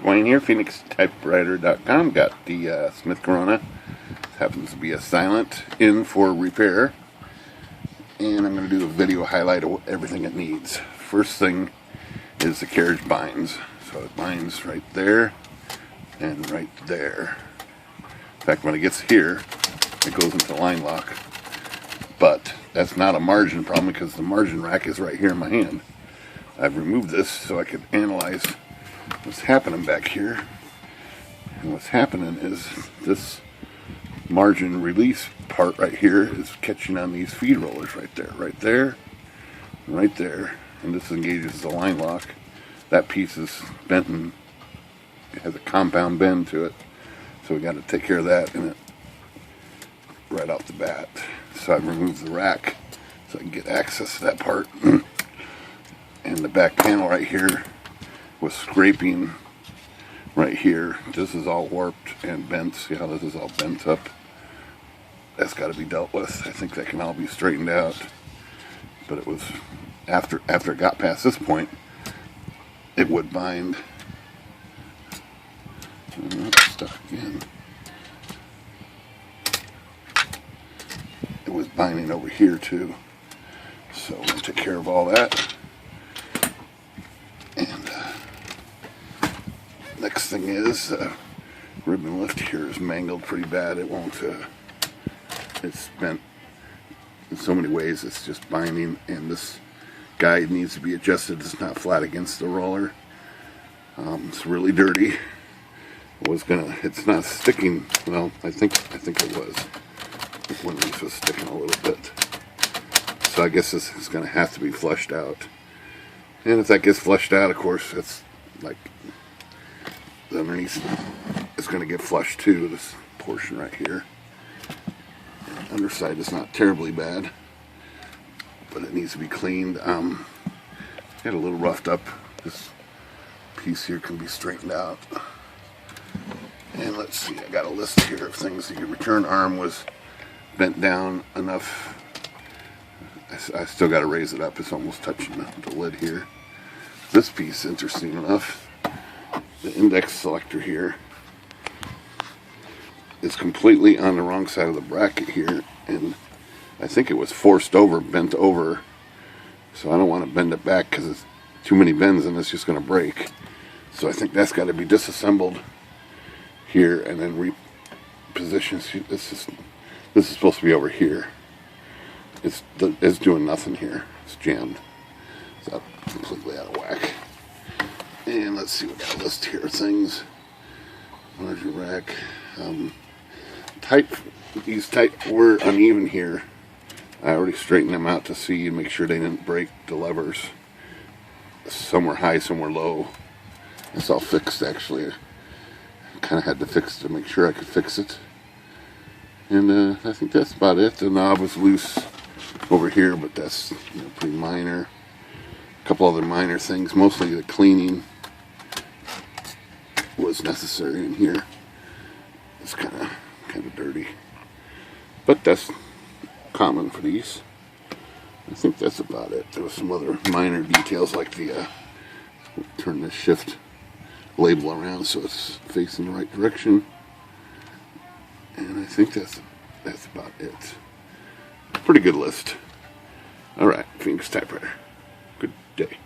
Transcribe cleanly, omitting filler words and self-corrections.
Dwayne here, PhoenixTypewriter.com. Got the Smith Corona. This happens to be a silent in for repair. And I'm going to do a video highlight of everything it needs. First thing is the carriage binds. So it binds right there and right there. In fact, when it gets here, it goes into line lock. But that's not a margin problem because the margin rack is right here in my hand. I've removed this so I could analyze what's happening back here. And what's happening is this margin release part right here is catching on these feed rollers right there, right there, right there. And this engages the line lock. That piece is bent and it has a compound bend to it. So we got to take care of that in it right off the bat. So I've removed the rack so I can get access to that part. And the back panel right here was scraping right here. This is all warped and bent. See how this is all bent up? That's got to be dealt with. I think that can all be straightened out. But it was after it got past this point, it would bind. Stuck again. It was binding over here too. So we'll take care of all that. And next thing is ribbon lift here is mangled pretty bad. It won't. It's bent in so many ways. It's just binding, and this guide needs to be adjusted. It's not flat against the roller. It's really dirty. It's not sticking. Well, I think it was. One of these was sticking a little bit. So I guess this is going to have to be flushed out. And if that gets flushed out, of course, it's like the underneath is going to get flushed too. This portion right here. And the underside is not terribly bad, but it needs to be cleaned. Got a little roughed up. This piece here can be straightened out. And let's see, I got a list here of things. The return arm was bent down enough. I still got to raise it up. It's almost touching the lid here. This piece, interesting enough, the index selector here is completely on the wrong side of the bracket here, and I think it was forced over, bent over. So I don't want to bend it back because it's too many bends and it's just going to break. So I think that's got to be disassembled here and then repositioned. This is supposed to be over here. It's doing nothing here. It's jammed. It's completely out of whack. And let's see, we got a list here of things. Margin rack. These type were uneven here. I already straightened them out to see and make sure they didn't break the levers. Some were high, some were low. It's all fixed actually. I kind of had to fix it to make sure I could fix it. And I think that's about it. The knob was loose over here, but that's pretty minor. A couple other minor things. Mostly the cleaning was necessary in here. It's kind of dirty, but that's common for these. I think that's about it. There was some other minor details like the turn this shift label around so it's facing the right direction. And I think that's about it. Pretty good list. Alright, Phoenix Typewriter. Good day.